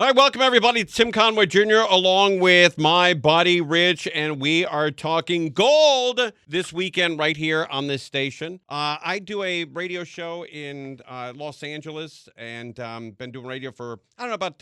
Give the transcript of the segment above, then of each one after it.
All right, welcome everybody. It's Tim Conway Jr. along with my buddy Rich, and we are talking gold this weekend right here on this station. I do a radio show in Los Angeles, and been doing radio for, I don't know, about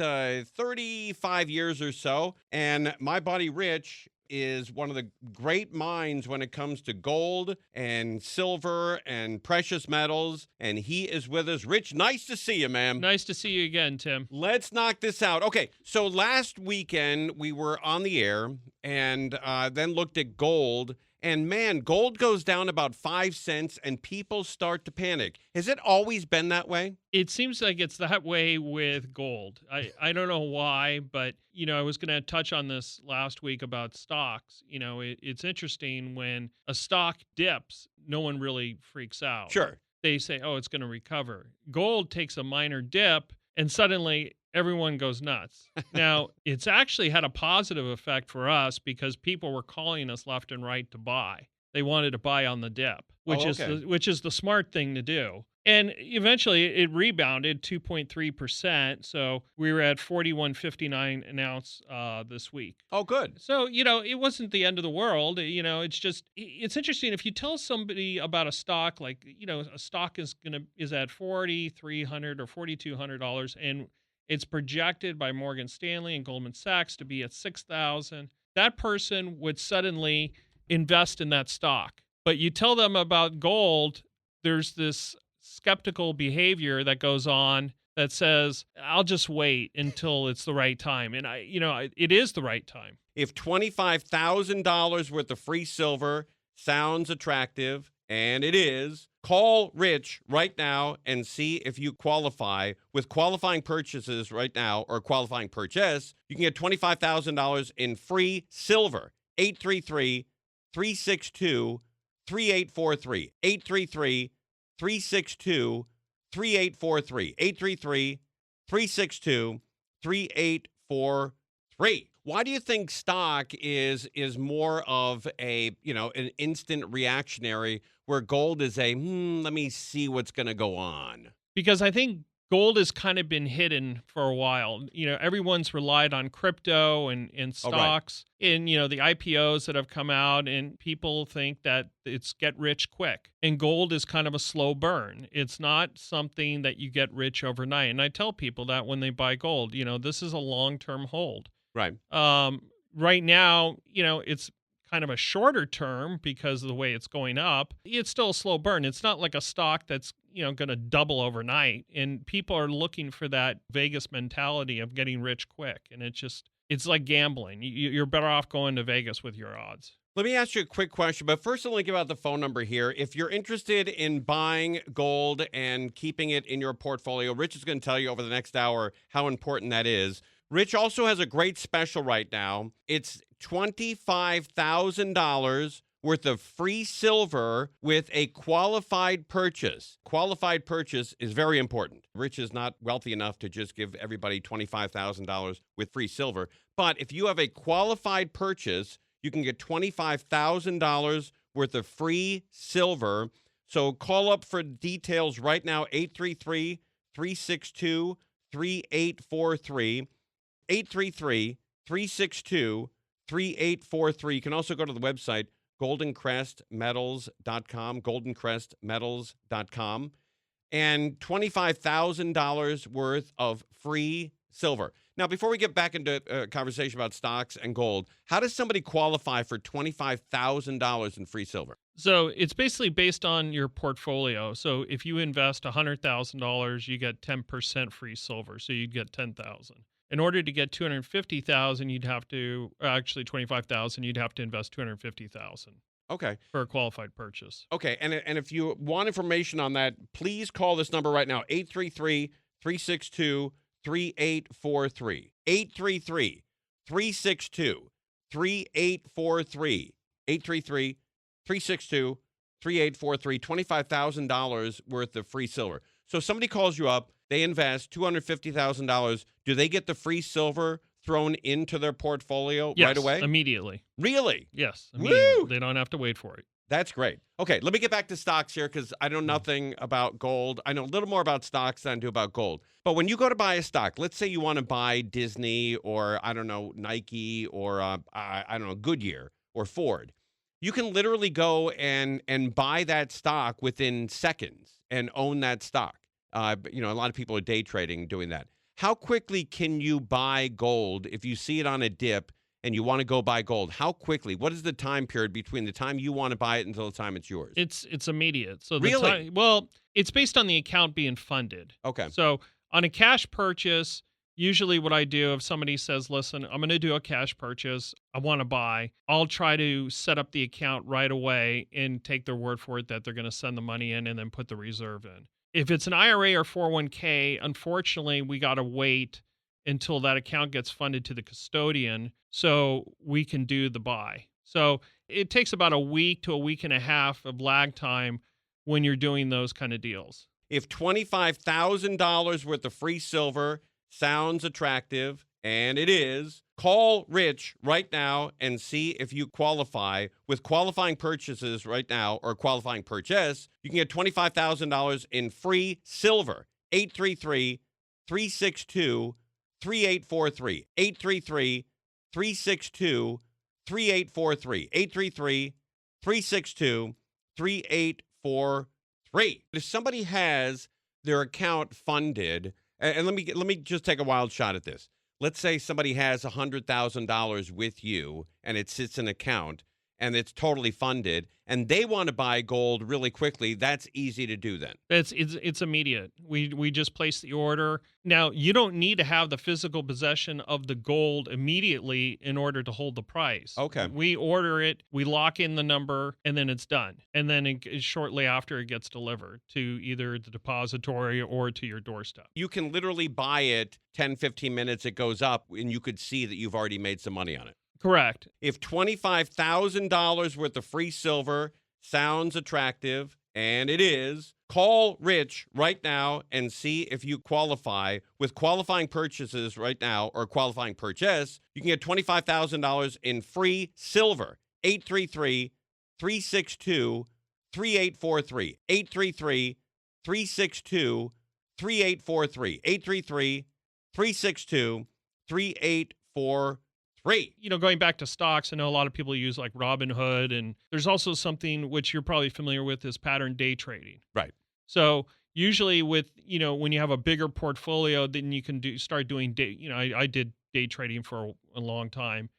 35 years or so. And my buddy Rich is one of the great minds when it comes to gold and silver and precious metals, and he is with us. Rich, nice to see you, man. Nice to see you again, Tim. Let's knock this out. Okay, so last weekend we were on the air and then looked at gold, and man, gold goes down about 5 cents and people start to panic. Has it always been that way? It seems like it's that way with gold. I don't know why, but, I was going to touch on this last week about stocks. It's interesting when a stock dips, no one really freaks out. Sure. They say, oh, it's going to recover. Gold takes a minor dip and suddenly everyone goes nuts. Now, it's actually had a positive effect for us because people were calling us left and right to buy. They wanted to buy on the dip, which is the smart thing to do. And eventually it rebounded 2.3%. So we were at 41.59 an ounce this week. Oh, good. So, it wasn't the end of the world. It's interesting. If you tell somebody about a stock, like, a stock is at $4,300 or $4,200, and it's projected by Morgan Stanley and Goldman Sachs to be at $6,000, that person would suddenly invest in that stock. But you tell them about gold, there's this skeptical behavior that goes on that says, I'll just wait until it's the right time. And it is the right time. If $25,000 worth of free silver sounds attractive, and it is, call Rich right now and see if you qualify. With qualifying purchases right now, or qualifying purchase, you can get $25,000 in free silver. 833-362-3843. 833-362-3843. 833-362-3843. Why do you think stock is more of a, an instant reactionary, where gold is a, let me see what's going to go on? Because I think gold has kind of been hidden for a while. Everyone's relied on crypto and stocks and, the IPOs that have come out, and people think that it's get rich quick. And gold is kind of a slow burn. It's not something that you get rich overnight. And I tell people that when they buy gold, this is a long-term hold. Right. Right now, it's kind of a shorter term because of the way it's going up. It's still a slow burn. It's not like a stock that's, going to double overnight. And people are looking for that Vegas mentality of getting rich quick. And it's like gambling. You're better off going to Vegas with your odds. Let me ask you a quick question, but first I'll give out the phone number here. If you're interested in buying gold and keeping it in your portfolio, Rich is going to tell you over the next hour how important that is. Rich also has a great special right now. It's $25,000 worth of free silver with a qualified purchase. Qualified purchase is very important. Rich is not wealthy enough to just give everybody $25,000 with free silver. But if you have a qualified purchase, you can get $25,000 worth of free silver. So call up for details right now, 833-362-3843. 833-362-3843. You can also go to the website, goldencrestmetals.com, goldencrestmetals.com, and $25,000 worth of free silver. Now, before we get back into a conversation about stocks and gold, how does somebody qualify for $25,000 in free silver? So it's basically based on your portfolio. So if you invest $100,000, you get 10% free silver. So you'd get $10,000. In order to get $250,000, you'd have to $25,000. You'd have to invest $250,000. Okay. For a qualified purchase. Okay, and if you want information on that, please call this number right now, 833-362-3843. 833-362-3843. 833-362-3843. $25,000 worth of free silver. So somebody calls you up, they invest $250,000. Do they get the free silver thrown into their portfolio right away? Immediately. Really? Yes, immediately. Woo! They don't have to wait for it. That's great. Okay, let me get back to stocks here because I know nothing about gold. I know a little more about stocks than I do about gold. But when you go to buy a stock, let's say you want to buy Disney or, I don't know, Nike or, I don't know, Goodyear or Ford, you can literally go and buy that stock within seconds and own that stock. A lot of people are day trading doing that. How quickly can you buy gold if you see it on a dip and you want to go buy gold? How quickly? What is the time period between the time you want to buy it until the time it's yours? It's immediate. So Really? well, it's based on the account being funded. Okay. So on a cash purchase, usually what I do if somebody says, "Listen, I'm going to do a cash purchase. I want to buy." I'll try to set up the account right away and take their word for it that they're going to send the money in and then put the reserve in. If it's an IRA or 401k, unfortunately, we got to wait until that account gets funded to the custodian so we can do the buy. So it takes about a week to a week and a half of lag time when you're doing those kind of deals. If $25,000 worth of free silver sounds attractive, and it is, call Rich right now and see if you qualify. With qualifying purchases right now or qualifying purchase, you can get $25,000 in free silver. 833-362-3843. 833-362-3843. 833-362-3843. If somebody has their account funded, and let me just take a wild shot at this. Let's say somebody has $100,000 with you and it sits in an account and it's totally funded and they want to buy gold really quickly. That's easy to do then. It's immediate. We just place the order. Now, you don't need to have the physical possession of the gold immediately in order to hold the price. Okay. We order it, we lock in the number, and then it's done. And then shortly after it gets delivered to either the depository or to your doorstep. You can literally buy it 10, 15 minutes, it goes up, and you could see that you've already made some money on it. Correct. If $25,000 worth of free silver sounds attractive, and it is, call Rich right now and see if you qualify. With qualifying purchases right now or qualifying purchase, you can get $25,000 in free silver. 833-362-3843. 833-362-3843. 833-362-3843. Going back to stocks, I know a lot of people use like Robinhood, and there's also something which you're probably familiar with is pattern day trading. Right. So usually with, when you have a bigger portfolio, then you can start doing day, I did day trading for a long time.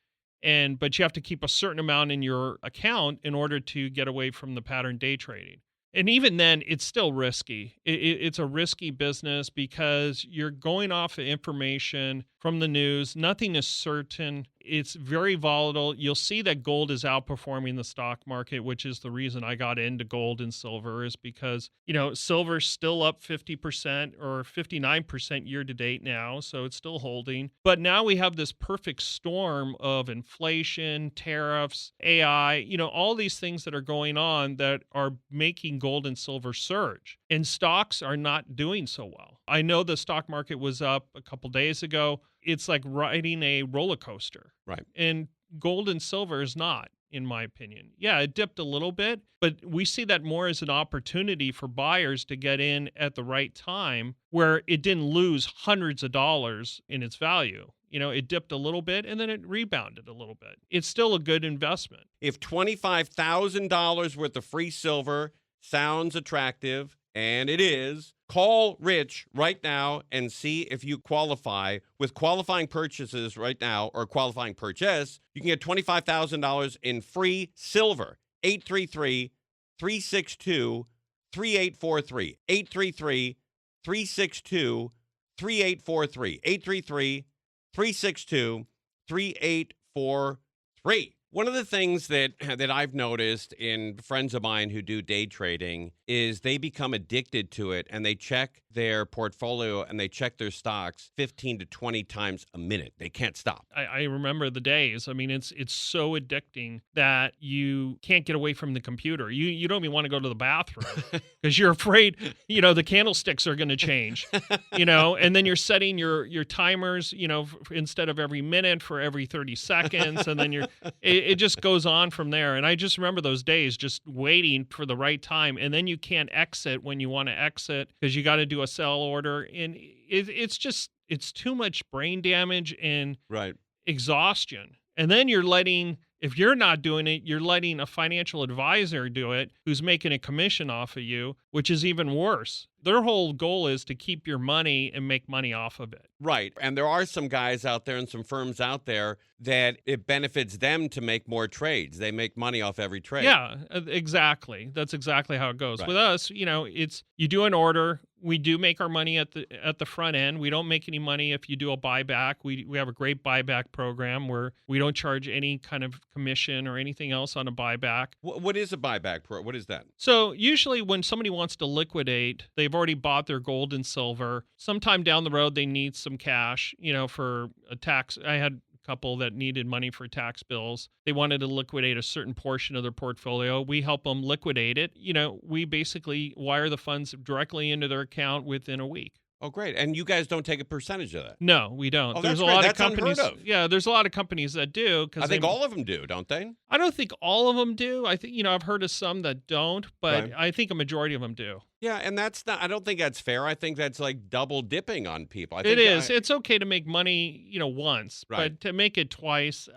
But you have to keep a certain amount in your account in order to get away from the pattern day trading. And even then, it's still risky. It's a risky business because you're going off of information from the news. Nothing is certain. It's very volatile. You'll see that gold is outperforming the stock market, which is the reason I got into gold and silver, is because, silver's still up 50% or 59% year to date now. So it's still holding. But now we have this perfect storm of inflation, tariffs, AI, all these things that are going on that are making gold and silver surge. And stocks are not doing so well. I know the stock market was up a couple days ago. It's like riding a roller coaster. Right. And gold and silver is not, in my opinion. Yeah, it dipped a little bit, but we see that more as an opportunity for buyers to get in at the right time where it didn't lose hundreds of dollars in its value. It dipped a little bit and then it rebounded a little bit. It's still a good investment. If $25,000 worth of free silver sounds attractive, and it is, call Rich right now and see if you qualify. With qualifying purchases right now or qualifying purchase, you can get $25,000 in free silver. 833-362-3843. 833-362-3843. 833-362-3843. One of the things that I've noticed in friends of mine who do day trading is they become addicted to it and they check their portfolio and they check their stocks 15 to 20 times a minute. They can't stop. I remember the days. I mean, it's so addicting that you can't get away from the computer. You don't even want to go to the bathroom because you're afraid, the candlesticks are going to change, and then you're setting your timers, instead of every minute for every 30 seconds. And then it just goes on from there. And I just remember those days just waiting for the right time. And then you can't exit when you want to exit because you got to do a sell order. And it's too much brain damage and Right. exhaustion. And then if you're not doing it, you're letting a financial advisor do it who's making a commission off of you, which is even worse. Their whole goal is to keep your money and make money off of it. Right. And there are some guys out there and some firms out there that it benefits them to make more trades. They make money off every trade. Yeah, exactly. That's exactly how it goes. Right. With us, it's you do an order. We do make our money at the front end. We don't make any money if you do a buyback. We have a great buyback program where we don't charge any kind of commission or anything else on a buyback. What is a buyback what is that? So usually when somebody wants to liquidate, they've already bought their gold and silver. Sometime down the road, they need some cash, for a tax. I had a couple that needed money for tax bills. They wanted to liquidate a certain portion of their portfolio. We help them liquidate it. We basically wire the funds directly into their account within a week. Oh, great. And you guys don't take a percentage of that? No, we don't. Oh, there's that's a great. lot That's of companies. unheard of. Yeah, there's a lot of companies that do. I think all of them do, don't they? I don't think all of them do. I think, I've heard of some that don't, but Right. I think a majority of them do. Yeah, and I don't think that's fair. I think that's like double dipping on people. It is. It's okay to make money, once, Right. but to make it twice,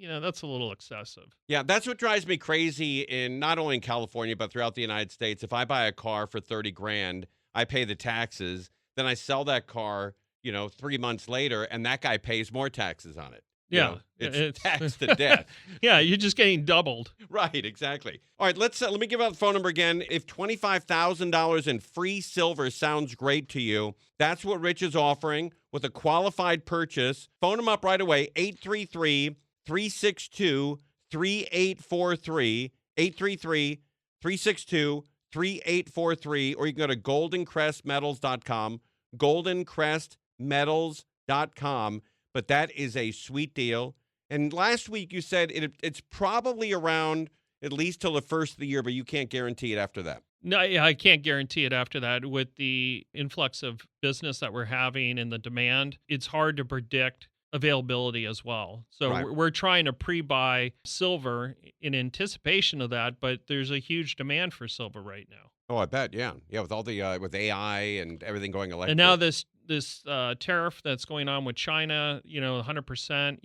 that's a little excessive. Yeah, that's what drives me crazy in not only in California, but throughout the United States. If I buy a car for 30 grand, I pay the taxes, then I sell that car, 3 months later, and that guy pays more taxes on it. Yeah. It's taxed to death. Yeah, you're just getting doubled. Right, exactly. All right, let me give out the phone number again. If $25,000 in free silver sounds great to you, that's what Rich is offering with a qualified purchase. Phone him up right away, 833-362-3843, 833-362-3843, or you can go to goldencrestmetals.com, goldencrestmetals.com. But that is a sweet deal. And last week you said it's probably around at least till the first of the year, but you can't guarantee it after that. No, yeah, I can't guarantee it after that. With the influx of business that we're having and the demand, it's hard to predict availability as well. So Right. we're trying to pre-buy silver in anticipation of that, but there's a huge demand for silver right now. Oh, I bet, yeah. Yeah, with all the with AI and everything going electric. And now this tariff that's going on with China, 100%,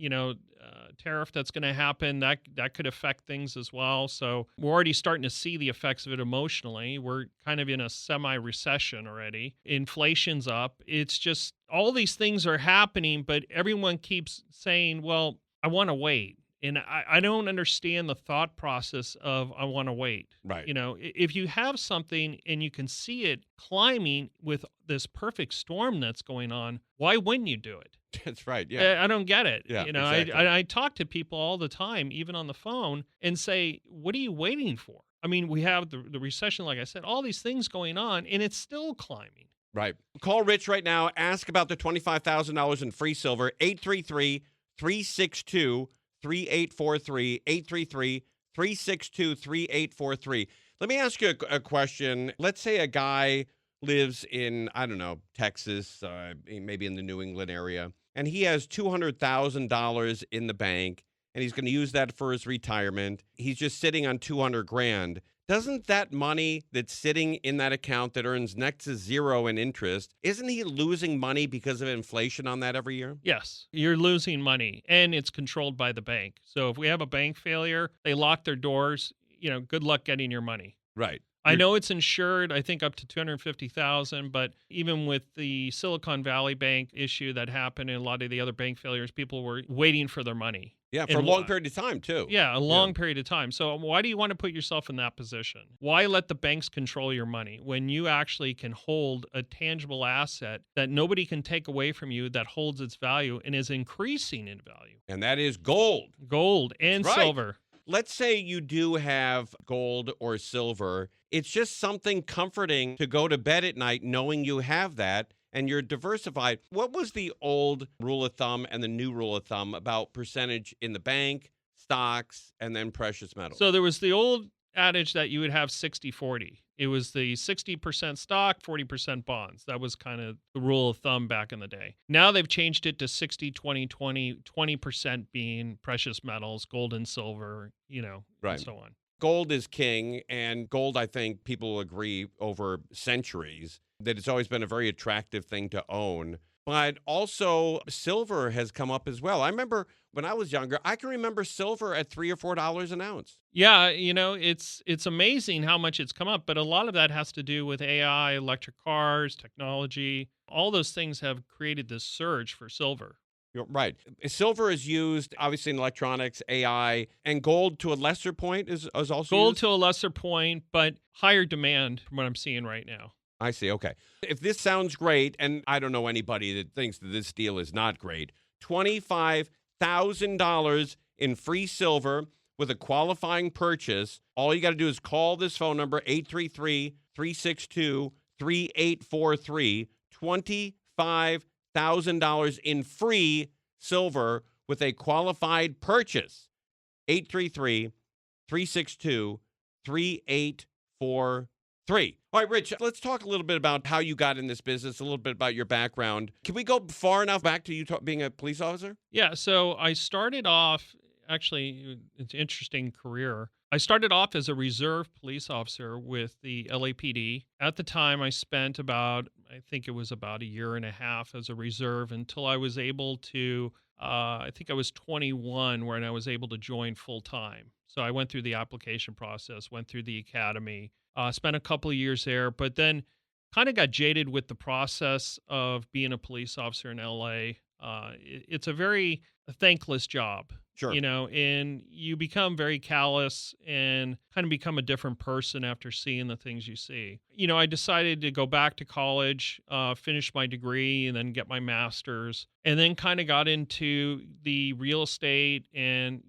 tariff that's going to happen, that could affect things as well. So we're already starting to see the effects of it emotionally. We're kind of in a semi-recession already. Inflation's up. It's just all these things are happening, but everyone keeps saying, well, I want to wait. And I don't understand the thought process of I want to wait. Right. If you have something and you can see it climbing with this perfect storm that's going on, why wouldn't you do it? That's right, yeah. I don't get it. Yeah, I exactly. I talk to people all the time, even on the phone, and say, what are you waiting for? I mean, we have the recession, like I said, all these things going on, and it's still climbing. Right. Call Rich right now. Ask about the $25,000 in free silver, 833-362-3843, 833-362-3843. Let me ask you a question. Let's say a guy lives in, I don't know, Texas, maybe in the New England area, and he has $200,000 in the bank, and he's going to use that for his retirement. He's just sitting on 200 grand. Doesn't that money that's sitting in that account that earns next to zero in interest, isn't he losing money because of inflation on that every year? Yes, you're losing money, and it's controlled by the bank. So if we have a bank failure, they lock their doors. Good luck getting your money. Right. I know it's insured, I think up to $250,000, but even with the Silicon Valley Bank issue that happened and a lot of the other bank failures, people were waiting for their money. Yeah, for a long period of time, too. Yeah, a long period of time. So why do you want to put yourself in that position? Why let the banks control your money when you actually can hold a tangible asset that nobody can take away from you that holds its value and is increasing in value? And that is gold. Gold and That's right. silver. Let's say you do have gold or silver. It's just something comforting to go to bed at night knowing you have that and you're diversified. What was the old rule of thumb and the new rule of thumb about percentage in the bank, stocks, and then precious metals? So there was the old adage that you would have 60-40. It was the 60% stock, 40% bonds. That was kind of the rule of thumb back in the day. Now they've changed it to 60, 20, 20, 20% being precious metals, gold and silver, and Right. so on. Gold is king, and gold, I think people will agree over centuries that it's always been a very attractive thing to own. But also, silver has come up as well. I remember when I was younger, I can remember silver at $3 or $4 an ounce. Yeah, it's amazing how much it's come up, but a lot of that has to do with AI, electric cars, technology. All those things have created this surge for silver. You're right. Silver is used, obviously, in electronics, AI, and gold to a lesser point is also Gold used? to a lesser point, but higher demand from what I'm seeing right now. I see. Okay. If this sounds great, and I don't know anybody that thinks that this deal is not great, $25,000 in free silver with a qualifying purchase. All you got to do is call this phone number, 833-362-3843. $25,000 in free silver with a qualified purchase. 833-362-3843. All right, Rich, let's talk a little bit about how you got in this business, a little bit about your background. Can we go far enough back to you being a police officer? Yeah, so I started off, actually, it's an interesting career. I started off as a reserve police officer with the LAPD. At the time, I spent I think it was about a year and a half as a reserve until I was able to, I think I was 21 when I was able to join full time. So I went through the application process, went through the academy, spent a couple of years there, but then kind of got jaded with the process of being a police officer in LA. It's a very thankless job, Sure. and you become very callous and kind of become a different person after seeing the things you see. I decided to go back to college, finish my degree, and then get my master's, and then kind of got into the real estate and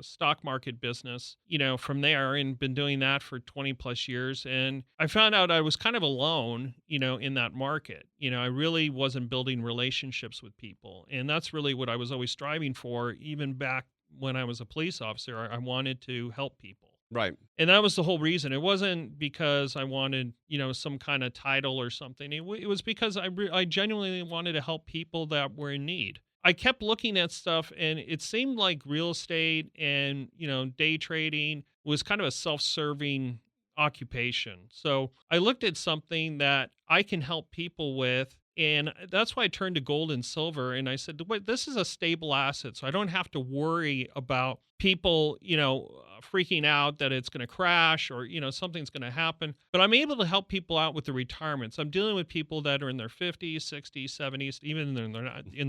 stock market business, from there, and been doing that for 20 plus years. And I found out I was kind of alone, in that market. I really wasn't building relationships with people. And that's really what I was always striving for, even back when I was a police officer. I wanted to help people. Right. And that was the whole reason. It wasn't because I wanted, some kind of title or something. It was because I genuinely wanted to help people that were in need. I kept looking at stuff, and it seemed like real estate and, day trading was kind of a self-serving occupation. So I looked at something that I can help people with, and that's why I turned to gold and silver. And I said, wait, this is a stable asset, so I don't have to worry about people, freaking out that it's going to crash or, something's going to happen. But I'm able to help people out with the retirements. I'm dealing with people that are in their 50s, 60s, 70s, even in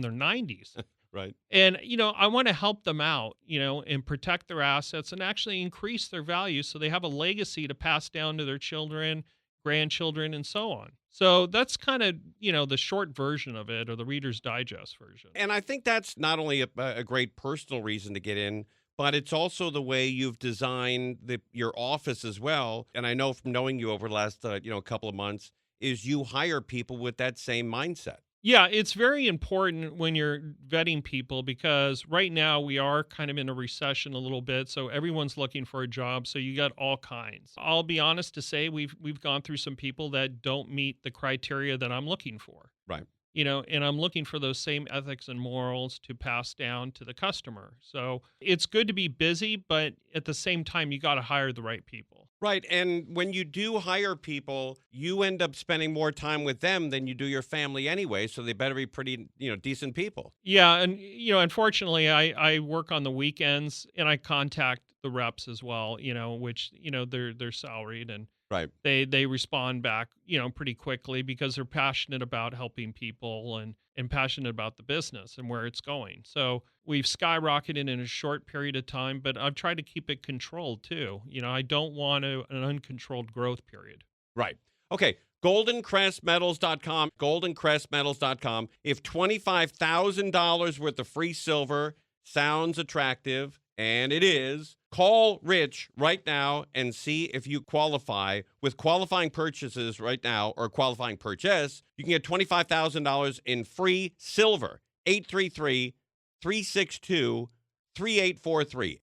their 90s. Right. And, I want to help them out, and protect their assets and actually increase their value so they have a legacy to pass down to their children, grandchildren, and so on. So that's kind of, the short version of it, or the Reader's Digest version. And I think that's not only a great personal reason to get in, but it's also the way you've designed your office as well. And I know from knowing you over the last, couple of months, is you hire people with that same mindset. Yeah, it's very important when you're vetting people, because right now we are kind of in a recession a little bit, so everyone's looking for a job, so you got all kinds. I'll be honest to say we've gone through some people that don't meet the criteria that I'm looking for. Right. And I'm looking for those same ethics and morals to pass down to the customer. So it's good to be busy, but at the same time, you got to hire the right people. Right. And when you do hire people, you end up spending more time with them than you do your family anyway. So they better be pretty, decent people. Yeah. And, unfortunately, I work on the weekends, and I contact the reps as well, which, they're salaried, and Right. they respond back, pretty quickly, because they're passionate about helping people and passionate about the business and where it's going. So we've skyrocketed in a short period of time, but I've tried to keep it controlled too. I don't want an uncontrolled growth period. Right. Okay. GoldenCrestMetals.com, GoldenCrestMetals.com. If $25,000 worth of free silver sounds attractive, and it is, call Rich right now and see if you qualify. With qualifying purchases right now, or qualifying purchase, you can get $25,000 in free silver. 833-362-3843.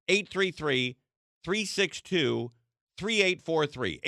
833-362-3843. 3843.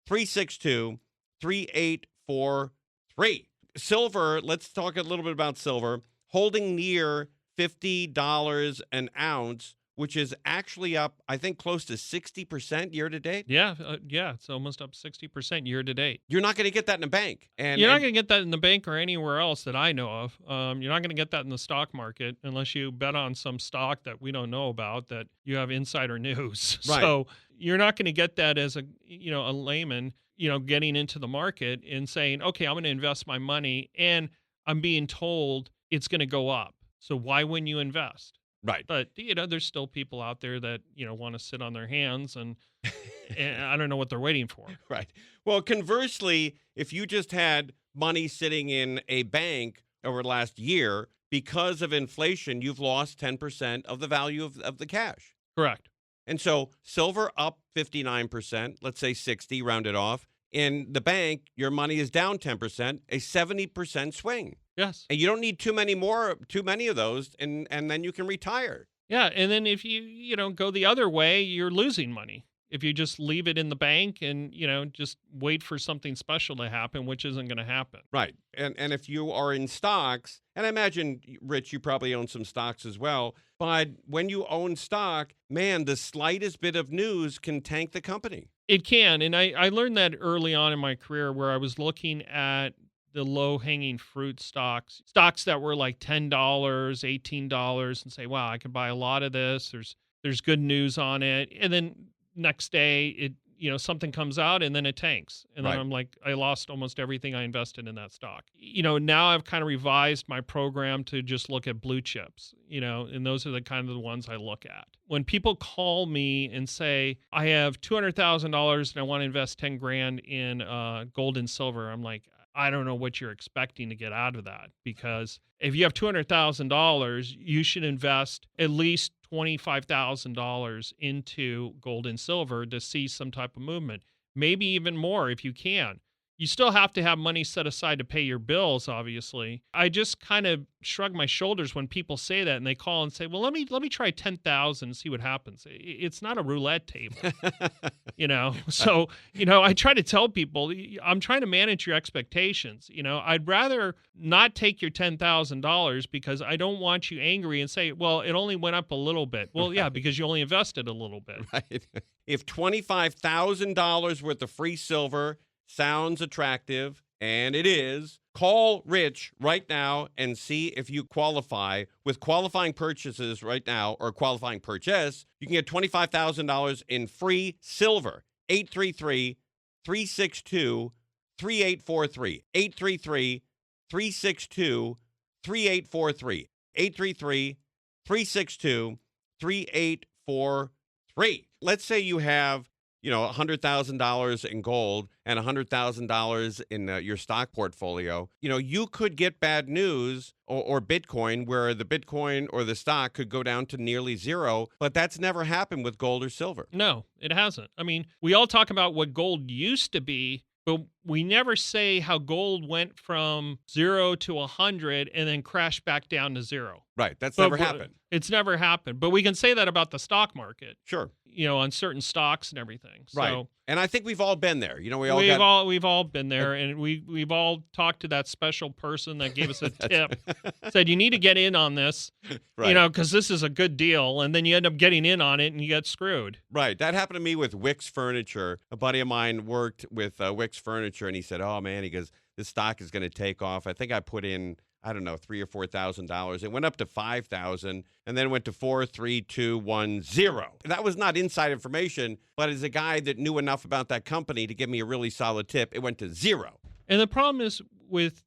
833-362-3843. Silver, let's talk a little bit about silver. Holding near $50 an ounce, which is actually up, I think, close to 60% year to date. Yeah, it's almost up 60% year to date. You're not going to get that in a bank. You're not going to get that in the bank or anywhere else that I know of. You're not going to get that in the stock market unless you bet on some stock that we don't know about that you have insider news. Right. So you're not going to get that as a layman, getting into the market and saying, okay, I'm going to invest my money and I'm being told it's going to go up. So why wouldn't you invest? Right. But, there's still people out there that, want to sit on their hands and I don't know what they're waiting for. Right. Well, conversely, if you just had money sitting in a bank over the last year, because of inflation, you've lost 10% of the value of the cash. Correct. And so silver up 59%, let's say 60, round it off. In the bank, your money is down 10%, a 70% swing. Yes. And you don't need too many of those, and then you can retire. Yeah, and then if you go the other way, you're losing money. If you just leave it in the bank and, just wait for something special to happen, which isn't going to happen. Right. And if you are in stocks, and I imagine, Rich, you probably own some stocks as well, but when you own stock, man, the slightest bit of news can tank the company. It can, and I learned that early on in my career where I was looking at the low-hanging fruit stocks that were like $10, $18, and say, wow, I could buy a lot of this. There's good news on it. And then next day, it something comes out and then it tanks. And then Right. I'm like, I lost almost everything I invested in that stock. Now I've kind of revised my program to just look at blue chips, and those are the kind of the ones I look at. When people call me and say, I have $200,000 and I want to invest 10 grand in gold and silver, I'm like, I don't know what you're expecting to get out of that, because if you have $200,000, you should invest at least $25,000 into gold and silver to see some type of movement, maybe even more if you can. You still have to have money set aside to pay your bills, obviously. I just kind of shrug my shoulders when people say that and they call and say, well, let me try 10,000 and see what happens. It's not a roulette table, So, I try to tell people, I'm trying to manage your expectations. I'd rather not take your $10,000 because I don't want you angry and say, well, it only went up a little bit. Well, yeah, because you only invested a little bit. Right. If $25,000 worth of free silver sounds attractive, and it is, call Rich right now and see if you qualify. With qualifying purchases right now, or qualifying purchase, you can get $25,000 in free silver. 833-362-3843. 833-362-3843. 833-362-3843. Let's say you have $100,000 in gold and $100,000 in your stock portfolio. You could get bad news or Bitcoin, where the Bitcoin or the stock could go down to nearly zero, but that's never happened with gold or silver. No, it hasn't. I mean, we all talk about what gold used to be, but we never say how gold went from 0 to 100 and then crashed back down to zero. Right. That's never happened. It's never happened. But we can say that about the stock market. Sure. On certain stocks and everything. Right. So, and I think we've all been there. We've all been there, and we've all talked to that special person that gave us a tip, said you need to get in on this, right. Because this is a good deal, and then you end up getting in on it and you get screwed. Right. That happened to me with Wix Furniture. A buddy of mine worked with Wix Furniture, and he said, "Oh man," he goes, "this stock is going to take off." I think I put in, I don't know, $3,000 or $4,000. It went up to $5,000 and then went to 4, 3, 2, 1, 0. That was not inside information, but as a guy that knew enough about that company to give me a really solid tip, it went to 0. And the problem is with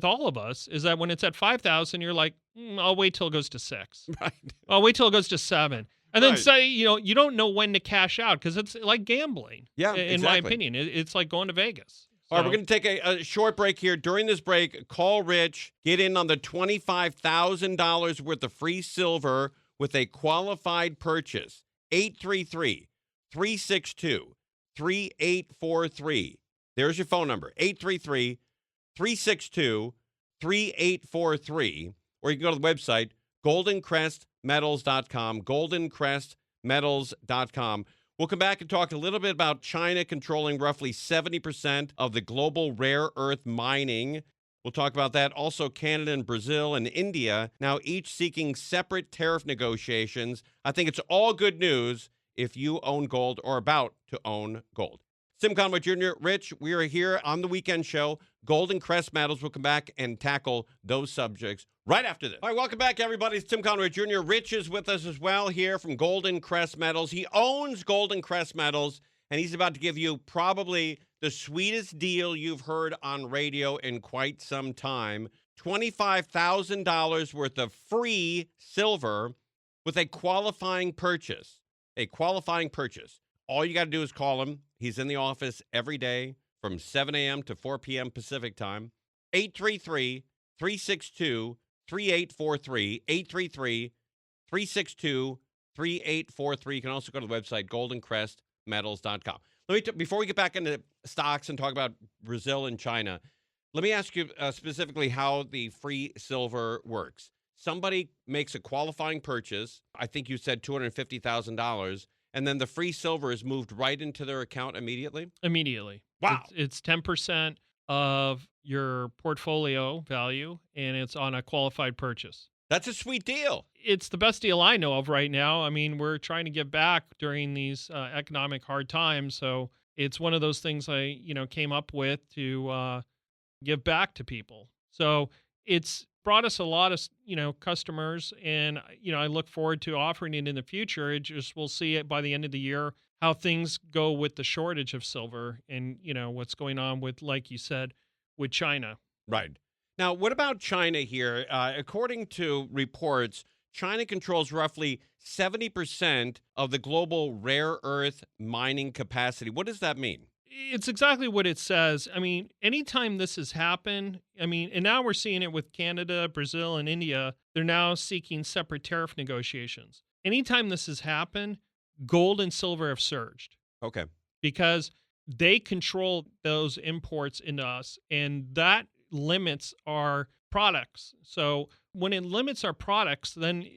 all of us is that when it's at 5,000, you're like, I'll wait till it goes to 6. Right. I'll wait till it goes to 7. And then Right. say, you don't know when to cash out because it's like gambling. Yeah, in my exactly. opinion. It's like going to Vegas. All right, we're going to take a short break here. During this break, call Rich, get in on the $25,000 worth of free silver with a qualified purchase. 833-362-3843. There's your phone number, 833-362-3843. Or you can go to the website, goldencrestmetals.com, goldencrestmetals.com. We'll come back and talk a little bit about China controlling roughly 70% of the global rare earth mining. We'll talk about that. Also, Canada and Brazil and India, now each seeking separate tariff negotiations. I think it's all good news if you own gold or about to own gold. Tim Conway Jr., Rich, we are here on the weekend show. Gold and Crest Metals will come back and tackle those subjects right after this. All right, welcome back, everybody. It's Tim Conway Jr. Rich is with us as well here from Gold and Crest Metals. He owns Gold and Crest Metals, and he's about to give you probably the sweetest deal you've heard on radio in quite some time. $25,000 worth of free silver with a qualifying purchase. A qualifying purchase. All you got to do is call him. He's in the office every day from 7 a.m. to 4 p.m. Pacific time. 833-362-3843. 833-362-3843. You can also go to the website, goldencrestmetals.com. Before we get back into stocks and talk about Brazil and China, let me ask you specifically how the free silver works. Somebody makes a qualifying purchase. I think you said $250,000. And then the free silver is moved right into their account immediately? Immediately. Wow. It's 10% of your portfolio value, and it's on a qualified purchase. That's a sweet deal. It's the best deal I know of right now. I mean, we're trying to give back during these economic hard times. So it's one of those things I, came up with to give back to people. So it's brought us a lot of, customers, and, I look forward to offering it in the future. We'll see it by the end of the year, how things go with the shortage of silver and, what's going on with, like you said, with China. Right. Now, what about China here? According to reports, China controls roughly 70% of the global rare earth mining capacity. What does that mean? It's exactly what it says. I mean, anytime this has happened, and now we're seeing it with Canada, Brazil, and India, they're now seeking separate tariff negotiations. Anytime this has happened, gold and silver have surged. Okay. Because they control those imports into us, and that limits our products. So when it limits our products, then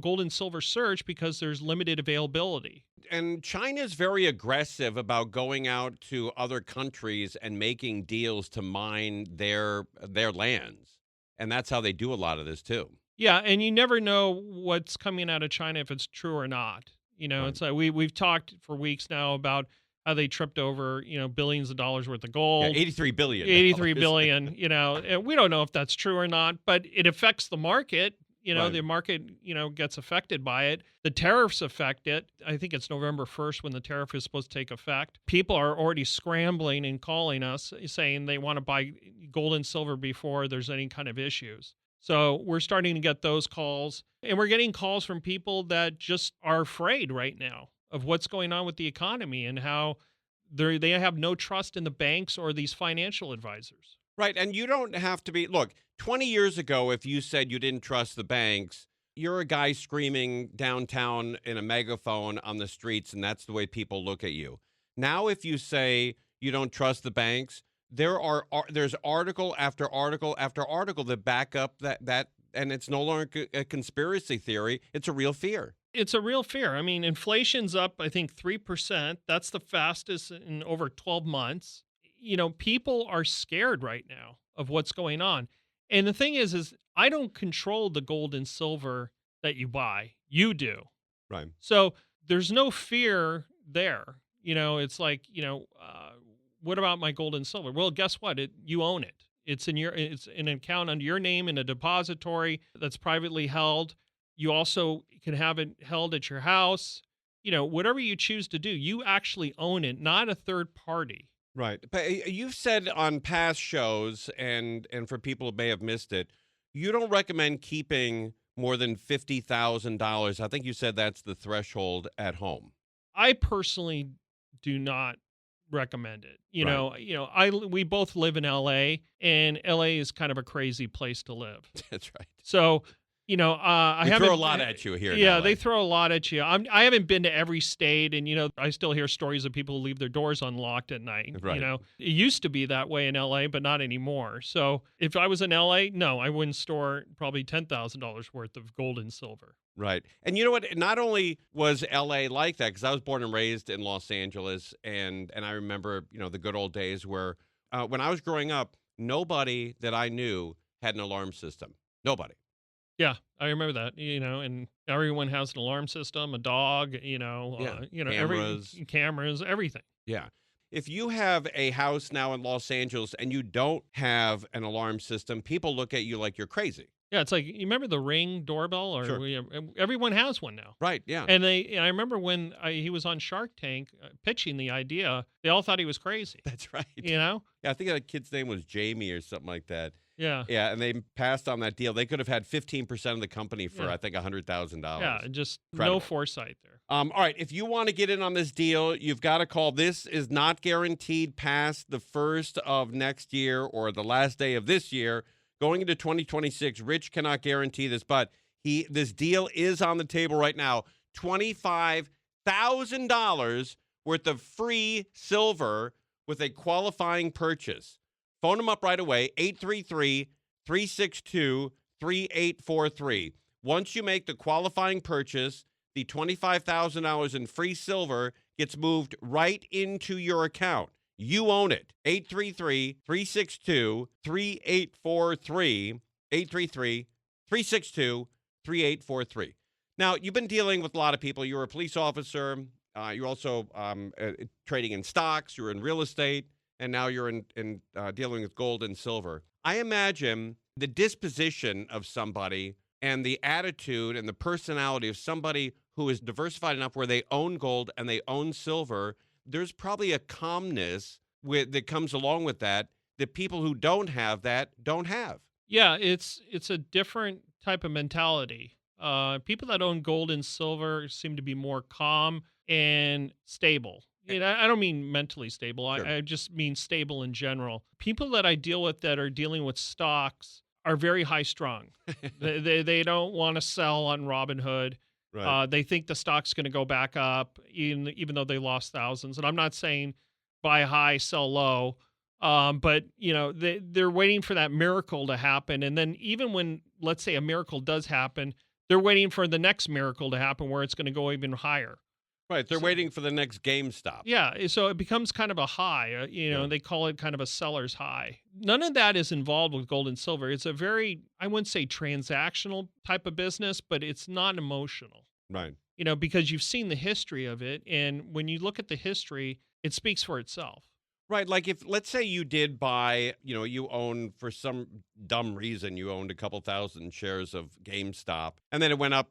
gold and silver surge because there's limited availability. And China's very aggressive about going out to other countries and making deals to mine their lands. And that's how they do a lot of this too. Yeah, and you never know what's coming out of China if it's true or not. Right. It's like we've talked for weeks now about how they tripped over, billions of dollars worth of gold. Yeah, 83 billion. 83 billion, and we don't know if that's true or not, but it affects the market. Right. The market, gets affected by it. The tariffs affect it. I think it's November 1st when the tariff is supposed to take effect. People are already scrambling and calling us saying they want to buy gold and silver before there's any kind of issues. So we're starting to get those calls, and we're getting calls from people that just are afraid right now of what's going on with the economy and how they have no trust in the banks or these financial advisors. Right, and you don't have to be, look, 20 years ago, if you said you didn't trust the banks, you're a guy screaming downtown in a megaphone on the streets, and that's the way people look at you. Now, if you say you don't trust the banks, there's article after article after article that back up that, and it's no longer a conspiracy theory. It's a real fear. It's a real fear. I mean, inflation's up, I think, 3%. That's the fastest in over 12 months. People are scared right now of what's going on. And the thing is I don't control the gold and silver that you buy. You do. Right. So there's no fear there. It's like, what about my gold and silver? Well, guess what? You own it. It's an account under your name in a depository that's privately held. You also can have it held at your house. Whatever you choose to do, you actually own it, not a third party. Right. But you've said on past shows, and for people who may have missed it, you don't recommend keeping more than $50,000. I think you said that's the threshold at home. I personally do not recommend it. We both live in LA, and LA is kind of a crazy place to live. That's right. So, I They haven't. throw a lot at you here in Yeah, LA. they throw a lot at you. I haven't been to every state, and I still hear stories of people who leave their doors unlocked at night. Right. It used to be that way in LA, but not anymore. So if I was in LA, no, I wouldn't store probably $10,000 worth of gold and silver. Right. And you know what? Not only was LA like that, because I was born and raised in Los Angeles, and I remember, the good old days where when I was growing up, nobody that I knew had an alarm system. Nobody. Yeah, I remember that. And everyone has an alarm system, a dog. Yeah. Every Cameras. cameras, everything. Yeah. If you have a house now in Los Angeles and you don't have an alarm system, people look at you like you're crazy. Yeah, it's like you remember the Ring doorbell, or Sure. everyone has one now. Right. Yeah. And I remember when he was on Shark Tank pitching the idea, they all thought he was crazy. That's right. You know? Yeah, I think that kid's name was Jamie or something like that. Yeah. Yeah, and they passed on that deal. They could have had 15% of the company for, Yeah. I think, $100,000. Yeah, just Incredible. no foresight there. All right, if you want to get in on this deal, you've got to call. This is not guaranteed past the first of next year or the last day of this year. Going into 2026, Rich cannot guarantee this, but this deal is on the table right now. $25,000 worth of free silver with a qualifying purchase. Phone them up right away, 833-362-3843. Once you make the qualifying purchase, the $25,000 in free silver gets moved right into your account. You own it. 833-362-3843. 833-362-3843. Now, you've been dealing with a lot of people. You're a police officer. You're also trading in stocks. You're in real estate. And now you're in dealing with gold and silver. I imagine the disposition of somebody and the attitude and the personality of somebody who is diversified enough where they own gold and they own silver, there's probably a calmness that comes along with that people who don't have that don't have. Yeah, it's a different type of mentality. People that own gold and silver seem to be more calm and stable. I don't mean mentally stable. Sure. I just mean stable in general. People that I deal with that are dealing with stocks are very high strung. they don't want to sell on Robinhood. Right. They think the stock's going to go back up, even though they lost thousands. And I'm not saying buy high, sell low. But they're waiting for that miracle to happen. And then even when, let's say, a miracle does happen, they're waiting for the next miracle to happen where it's going to go even higher. Right. They're waiting for the next GameStop. Yeah. So it becomes kind of a high, they call it kind of a seller's high. None of that is involved with gold and silver. It's a very, I wouldn't say transactional type of business, but it's not emotional. Right. Because you've seen the history of it. And when you look at the history, it speaks for itself. Right. Like if, let's say you did buy, you own, for some dumb reason, you owned a couple thousand shares of GameStop and then it went up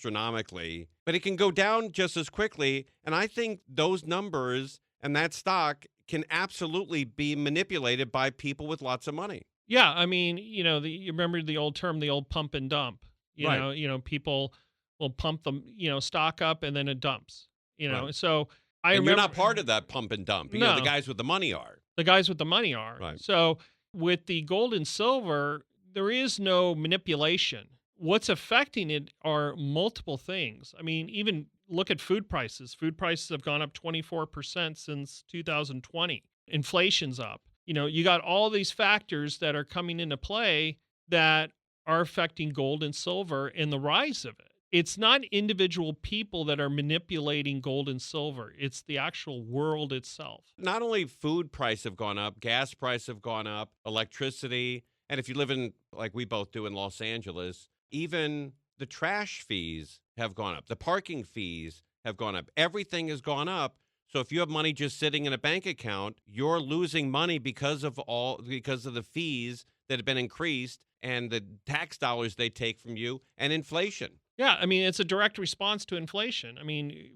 astronomically, but it can go down just as quickly. And I think those numbers and that stock can absolutely be manipulated by people with lots of money. Yeah. I mean, you remember the old term, the old pump and dump. Right. People will pump the, stock up and then it dumps, Right. So And you're not part of that pump and dump. No. The guys with the money are. The guys with the money are. Right. So with the gold and silver, there is no manipulation. What's affecting it are multiple things. I mean, even look at food prices. Food prices have gone up 24% since 2020. Inflation's up. You got all these factors that are coming into play that are affecting gold and silver and the rise of it. It's not individual people that are manipulating gold and silver. It's the actual world itself. Not only food prices have gone up, gas prices have gone up, electricity. And if you live in, like we both do in Los Angeles, even the trash fees have gone up. The parking fees have gone up. Everything has gone up. So if you have money just sitting in a bank account, you're losing money because of the fees that have been increased and the tax dollars they take from you and inflation. Yeah, I mean, it's a direct response to inflation. I mean,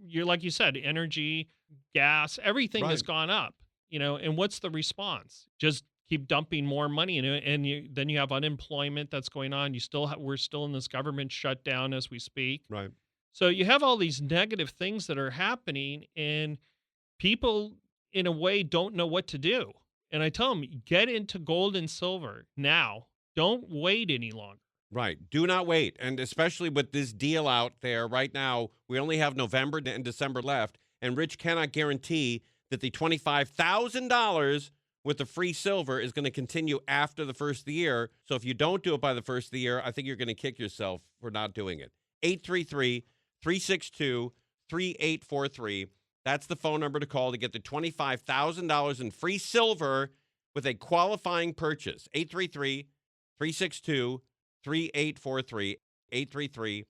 you're like you said, energy, gas, everything has gone up, and what's the response? Just keep dumping more money in it, and then you have unemployment that's going on. We're still in this government shutdown as we speak. Right. So you have all these negative things that are happening, and people, in a way, don't know what to do. And I tell them, get into gold and silver now. Don't wait any longer. Right. Do not wait. And especially with this deal out there right now, we only have November and December left. And Rich cannot guarantee that the $25,000 with the free silver is going to continue after the first of the year. So if you don't do it by the first of the year, I think you're going to kick yourself for not doing it. 833-362-3843. That's the phone number to call to get the $25,000 in free silver with a qualifying purchase. 833-362-3843.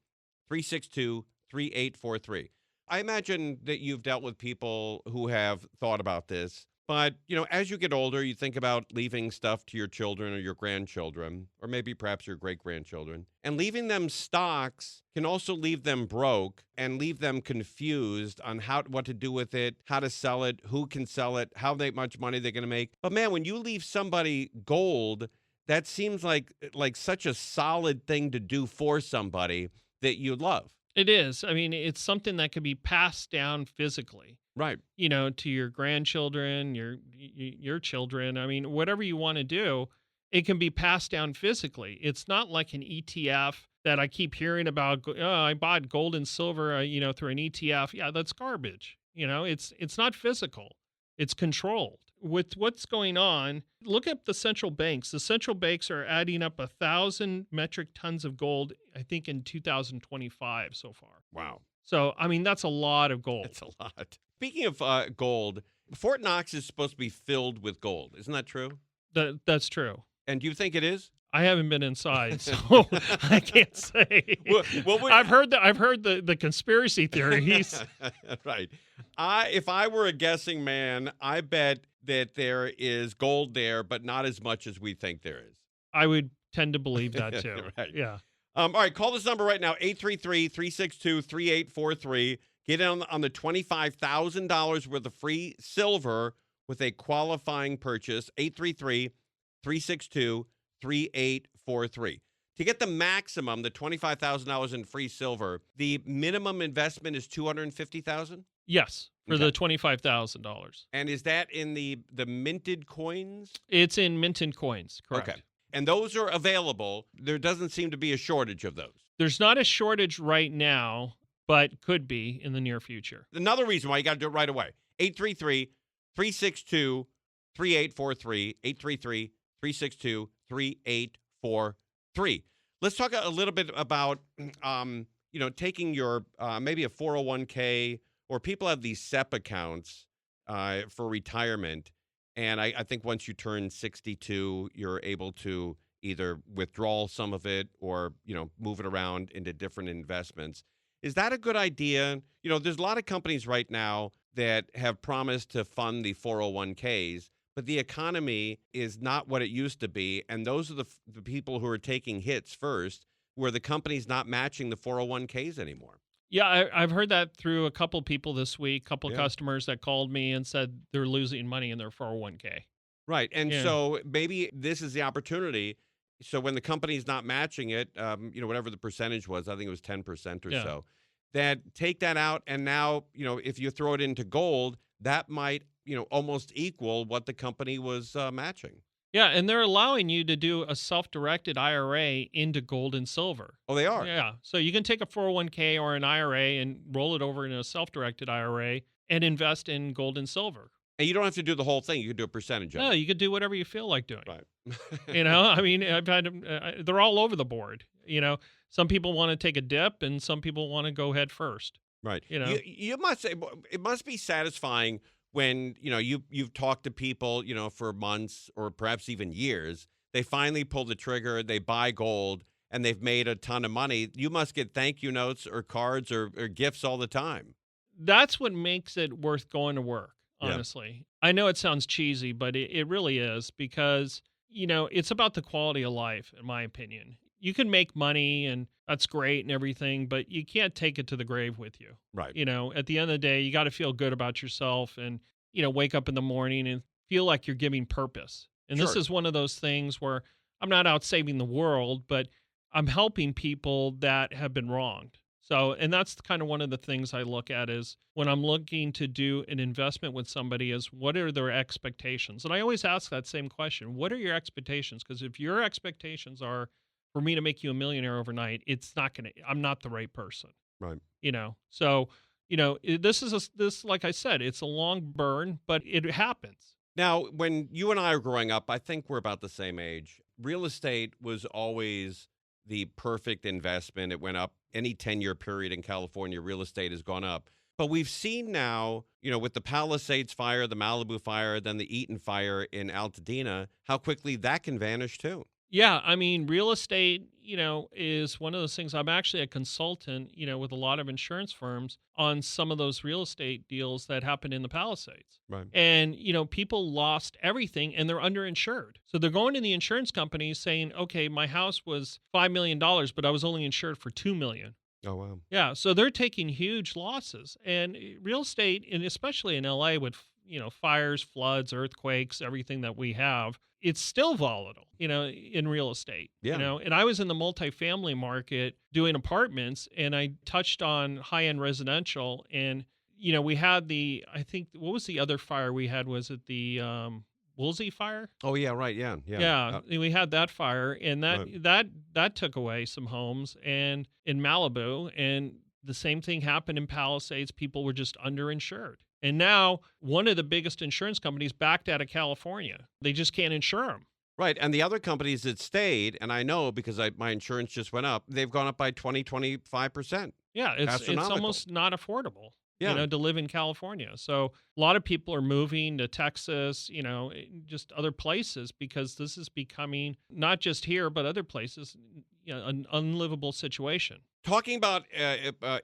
833-362-3843. I imagine that you've dealt with people who have thought about this. But, as you get older, you think about leaving stuff to your children or your grandchildren, or maybe perhaps your great-grandchildren. And leaving them stocks can also leave them broke and leave them confused on what to do with it, how to sell it, who can sell it, how much money they're going to make. But, man, when you leave somebody gold, that seems like such a solid thing to do for somebody that you love. It is. I mean, it's something that could be passed down physically. Right. To your grandchildren, your children. I mean, whatever you want to do, it can be passed down physically. It's not like an ETF that I keep hearing about. Oh, I bought gold and silver, through an ETF. Yeah, that's garbage. It's not physical. It's controlled. With what's going on, look at the central banks. The central banks are adding up 1,000 metric tons of gold, I think, in 2025 so far. Wow. So, I mean, that's a lot of gold. That's a lot. Speaking of gold, Fort Knox is supposed to be filled with gold. Isn't that true? That's true. And do you think it is? I haven't been inside, so I can't say. I've heard the conspiracy theories. Right. If I were a guessing man, I bet that there is gold there, but not as much as we think there is. I would tend to believe that too. Right. Yeah. All right, call this number right now, 833-362-3843. Get in on the $25,000 worth of free silver with a qualifying purchase, 833-362-3843. To get the maximum, the $25,000 in free silver, the minimum investment is $250,000? Yes, for the $25,000. And is that in the minted coins? It's in minted coins, correct. Okay. And those are available. There doesn't seem to be a shortage of those. There's not a shortage right now, but could be in the near future. Another reason why you got to do it right away. 833-362-3843. 833-362-3843. Let's talk a little bit about, taking your maybe a 401k, or people have these SEP accounts for retirement. And I think once you turn 62, you're able to either withdraw some of it or, move it around into different investments. Is that a good idea? There's a lot of companies right now that have promised to fund the 401ks, but the economy is not what it used to be. And those are the people who are taking hits first, where the company's not matching the 401ks anymore. Yeah, I've heard that through a couple people this week, couple customers that called me and said they're losing money in their 401k. Right. And so maybe this is the opportunity. So when the company's not matching it, whatever the percentage was, I think it was 10% or so, that take that out. And now, if you throw it into gold, that might, almost equal what the company was matching. Yeah, and they're allowing you to do a self-directed IRA into gold and silver. Oh, they are? Yeah. So you can take a 401k or an IRA and roll it over in a self-directed IRA and invest in gold and silver. And you don't have to do the whole thing. You can do a percentage of it. No, you could do whatever you feel like doing. Right. I mean, I've had they're all over the board. Some people want to take a dip and some people want to go head first. Right. You must say it must be satisfying when, you've talked to people, for months or perhaps even years. They finally pull the trigger, they buy gold, and they've made a ton of money. You must get thank you notes or cards or gifts all the time. That's what makes it worth going to work, honestly. Yeah. I know it sounds cheesy, but it really is, because, it's about the quality of life, in my opinion. You can make money and that's great and everything, but you can't take it to the grave with you. Right. At the end of the day, you got to feel good about yourself and, wake up in the morning and feel like you're giving purpose. And This is one of those things where I'm not out saving the world, but I'm helping people that have been wronged. So, and that's kind of one of the things I look at is when I'm looking to do an investment with somebody is what are their expectations? And I always ask that same question. What are your expectations? Because if your expectations are for me to make you a millionaire overnight, I'm not the right person. Right. So, this, like I said, it's a long burn, but it happens. Now, when you and I are growing up, I think we're about the same age. Real estate was always the perfect investment. It went up any 10-year period in California. Real estate has gone up. But we've seen now, with the Palisades fire, the Malibu fire, then the Eaton fire in Altadena, how quickly that can vanish too. Yeah, I mean, real estate, is one of those things. I'm actually a consultant, with a lot of insurance firms on some of those real estate deals that happened in the Palisades. Right. And, people lost everything and they're underinsured. So they're going to the insurance companies saying, okay, my house was $5 million, but I was only insured for $2 million. Oh, wow. Yeah, so they're taking huge losses. And real estate, and especially in LA with, fires, floods, earthquakes, everything that we have, it's still volatile, in real estate. Yeah. And I was in the multifamily market doing apartments, and I touched on high-end residential. And, we had what was the other fire we had? Was it the Woolsey fire? Oh, yeah, right. Yeah. Yeah, we had that fire, and Right. that took away some homes, and in Malibu, and the same thing happened in Palisades. People were just underinsured. And now one of the biggest insurance companies backed out of California. They just can't insure them. Right. And the other companies that stayed, and I know because my insurance just went up, they've gone up by 25%. Yeah, it's Astronomical. almost not affordable. Yeah. To live in California. So a lot of people are moving to Texas, just other places, because this is becoming, not just here, but other places, an unlivable situation. Talking about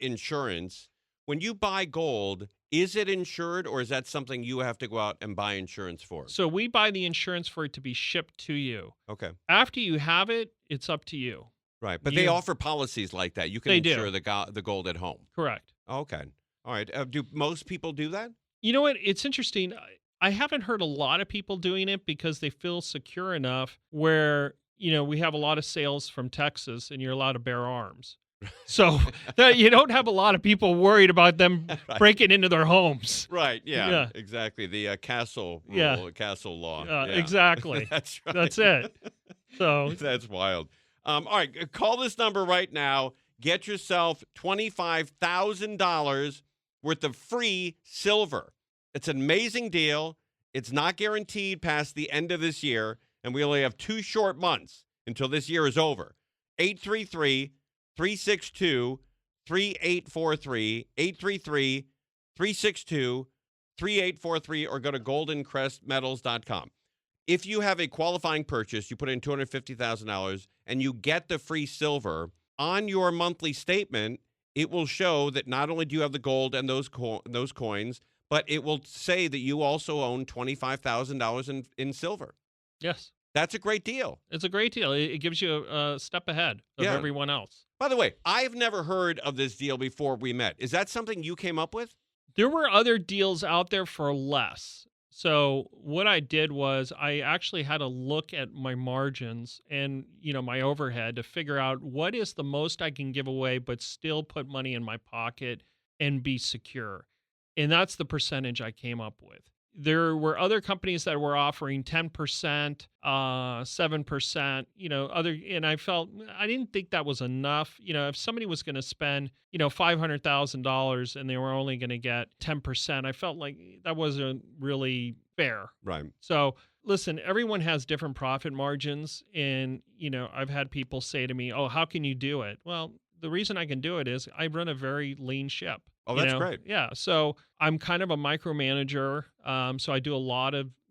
insurance, when you buy gold, is it insured or is that something you have to go out and buy insurance for? So we buy the insurance for it to be shipped to you. Okay. After you have it, it's up to you. Right. But they offer policies like that. You can They insure do. the gold at home. Correct. Okay. All right. Do most people do that? You know what? It's interesting. I haven't heard a lot of people doing it because they feel secure enough where, we have a lot of sales from Texas and you're allowed to bear arms. So that you don't have a lot of people worried about them Right. breaking into their homes. Right. Yeah. Yeah. Exactly. The castle rule, Yeah. castle law. Exactly. That's right. That's it. So That's wild. All right. Call this number right now. Get yourself $25,000 worth of free silver. It's an amazing deal. It's not guaranteed past the end of this year, and we only have 2 short months until this year is over. 833-362-3843, 833-362-3843, or go to goldencrestmetals.com. If you have a qualifying purchase, you put in $250,000 and you get the free silver on your monthly statement, it will show that not only do you have the gold and those coins, but it will say that you also own $25,000 in silver. yes, That's a great deal. it's a great deal. It gives you a step ahead of Yeah. everyone else. By the way, I've never heard of this deal before we met. Is that something you came up with? There were other deals out there for less. So what I did was I actually had to look at my margins and, my overhead to figure out what is the most I can give away, but still put money in my pocket and be secure. And that's the percentage I came up with. There were other companies that were offering 10%, 7%, and I felt I didn't think that was enough. If somebody was going to spend, $500,000 and they were only going to get 10%, I felt like that wasn't really fair. Right. So listen, everyone has different profit margins. And, I've had people say to me, oh, how can you do it? Well, the reason I can do it is I run a very lean ship. Oh, that's great. Yeah. So I'm kind of a micromanager. So I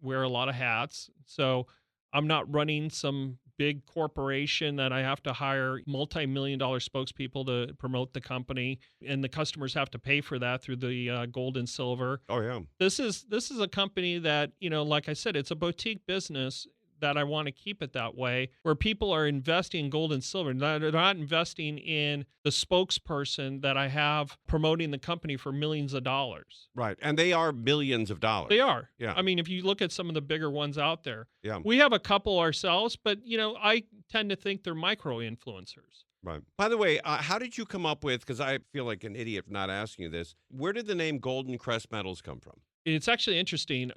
wear a lot of hats. So I'm not running some big corporation that I have to hire multi-million-dollar spokespeople to promote the company, and the customers have to pay for that through the gold and silver. Oh, yeah. This is a company that, like I said, it's a boutique business that I want to keep it that way, where people are investing in gold and silver. They're not investing in the spokesperson that I have promoting the company for millions of dollars. Right. And they are millions of dollars. They are. Yeah. I mean, if you look at some of the bigger ones out there, Yeah. we have a couple ourselves, but, I tend to think they're micro influencers. Right. By the way, how did you come up with, because I feel like an idiot for not asking you this, where did the name Golden Crest Metals come from? It's actually interesting.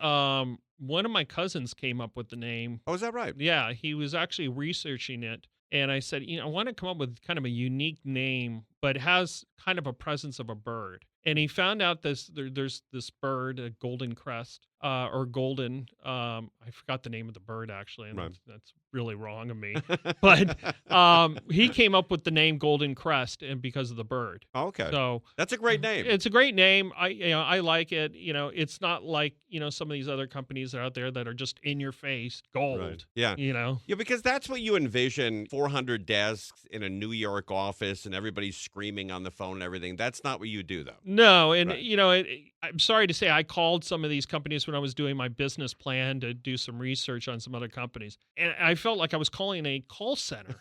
One of my cousins came up with the name. Oh, is that right? Yeah, he was actually researching it. And I said, I want to come up with kind of a unique name, but it has kind of a presence of a bird. And he found out there's this bird, a golden crest, or golden. I forgot the name of the bird actually, and Right. that's really wrong of me. But he came up with the name Golden Crest, and because of the bird. Okay. So That's a great name. it's a great name. I like it. It's not like some of these other companies out there that are just in your face gold. Right. Yeah. Yeah, because that's what you envision, 400 desks in a New York office and everybody's screaming on the phone and everything. That's not what you do, though. No, and Right. I'm sorry to say I called some of these companies when I was doing my business plan to do some research on some other companies, and I felt like I was calling a call center.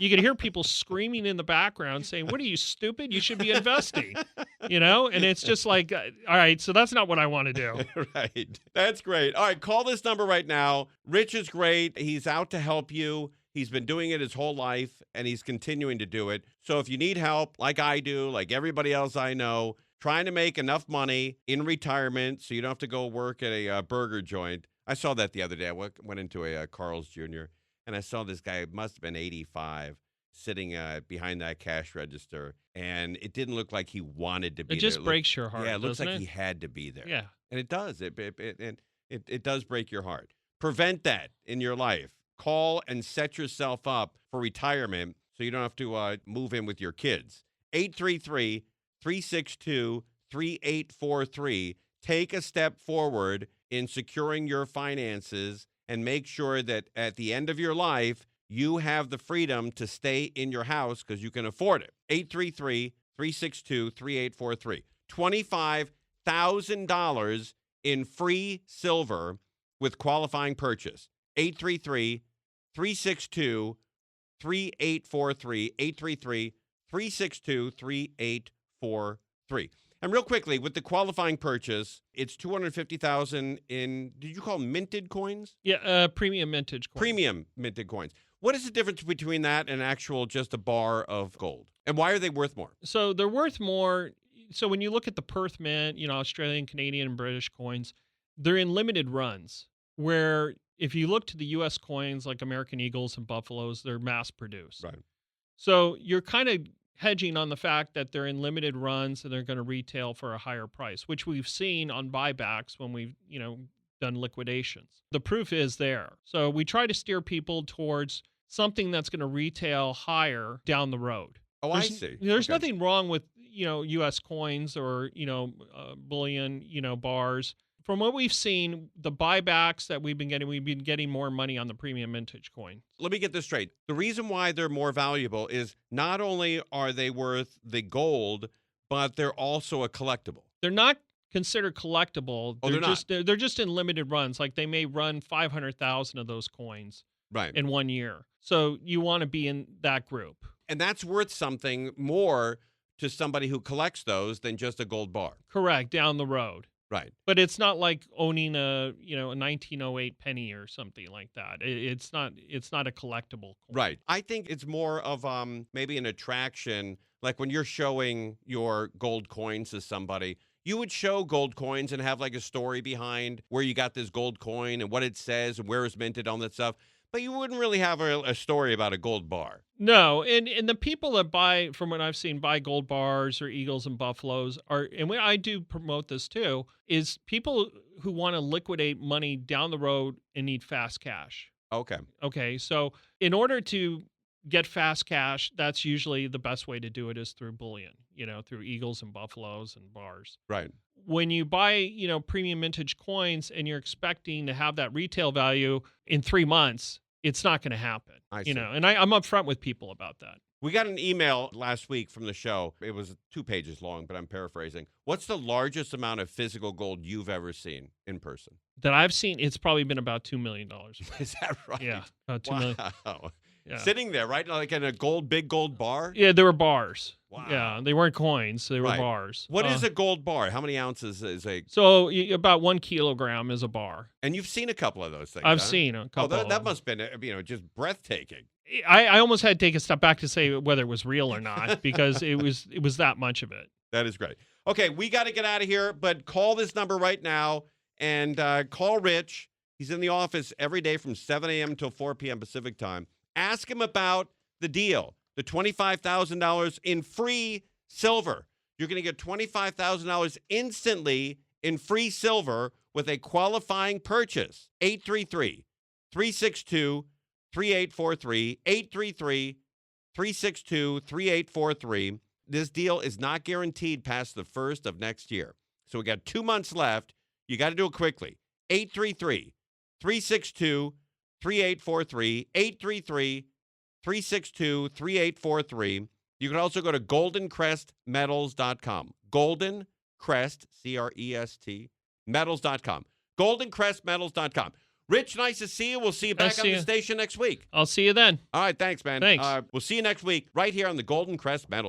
You could hear people screaming in the background saying, "What are you, stupid? You should be investing." And it's just like, all right, so that's not what I want to do. Right. That's great. All right, call this number right now. Rich is great. He's out to help you. He's been doing it his whole life, and he's continuing to do it. So if you need help, like I do, like everybody else I know, trying to make enough money in retirement so you don't have to go work at a burger joint. I saw that the other day. I went into a Carl's Jr., and I saw this guy, must have been 85, sitting behind that cash register, and it didn't look like he wanted to be It there. just breaks your heart. Yeah, it looks doesn't like it? he had to be there. Yeah. And it does. It does break your heart. Prevent that in your life. Call and set yourself up for retirement so you don't have to move in with your kids. 833-362-3843. Take a step forward in securing your finances and make sure that at the end of your life, you have the freedom to stay in your house because you can afford it. 833-362-3843. $25,000 in free silver with qualifying purchase. 833-362-3843. 833-362-3843. And real quickly, with the qualifying purchase, it's $250,000 in, did you call them minted coins? Yeah, premium mintage coins. Premium minted coins. What is the difference between that and actual just a bar of gold? And why are they worth more? So they're worth more. So when you look at the Perth Mint, Australian, Canadian, and British coins, they're in limited runs. Where if you look to the U.S. coins like American Eagles and Buffaloes, they're mass produced. Right. So you're kind of hedging on the fact that they're in limited runs and they're going to retail for a higher price, which we've seen on buybacks when we've, done liquidations. The proof is there. So we try to steer people towards something that's going to retail higher down the road. Oh, I see. There's Okay. nothing wrong with, U.S. coins or, bullion, bars. From what we've seen, the buybacks that we've been getting more money on the premium mintage coin. Let me get this straight. The reason why they're more valuable is not only are they worth the gold, but they're also a collectible. They're not considered collectible. Oh, they're not? They're just in limited runs. Like they may run 500,000 of those coins Right. in 1 year. So you want to be in that group. And that's worth something more to somebody who collects those than just a gold bar. Correct, down the road. Right. But it's not like owning a 1908 penny or something like that. It's not a collectible coin. Right. I think it's more of maybe an attraction. Like when you're showing your gold coins to somebody, you would show gold coins and have like a story behind where you got this gold coin and what it says and where it's minted, all that stuff. But you wouldn't really have a story about a gold bar. No, and the people that buy, from what I've seen, buy gold bars or Eagles and Buffaloes I do promote this too, is people who want to liquidate money down the road and need fast cash. Okay. Okay, so in order to get fast cash, that's usually the best way to do it is through bullion, through Eagles and Buffaloes and bars. Right. When you buy, premium mintage coins and you're expecting to have that retail value in 3 months, it's not going to happen. I see. And I'm upfront with people about that. We got an email last week from the show. It was 2 pages long, but I'm paraphrasing. What's the largest amount of physical gold you've ever seen in person? That I've seen, it's probably been about $2 million. Is that right? Yeah, about $2 million. Wow. Yeah. Sitting there, right? Like in a big gold bar? Yeah, there were bars. Wow. Yeah, they weren't coins. They were Right. bars. What is a gold bar? How many ounces is a... So about 1 kilogram is a bar. And you've seen a couple of those things, I've huh? seen a couple. Oh, that must have been, just breathtaking. I almost had to take a step back to say whether it was real or not because it was that much of it. That is great. Okay, we got to get out of here, but call this number right now and call Rich. He's in the office every day from 7 a.m. until 4 p.m. Pacific time. Ask him about the deal. The $25,000 in free silver. You're going to get $25,000 instantly in free silver with a qualifying purchase. 833-362-3843. 833-362-3843. This deal is not guaranteed past the 1st of next year. So we got 2 months left. You got to do it quickly. 833-362-3843. 833-362-3843. You can also go to goldencrestmetals.com. Golden Crest, C-R-E-S-T, metals.com. goldencrestmetals.com. Rich, nice to see you. We'll see you back on the station next week. I'll see you then. All right, thanks, man. Thanks. We'll see you next week right here on the Golden Crest Metals.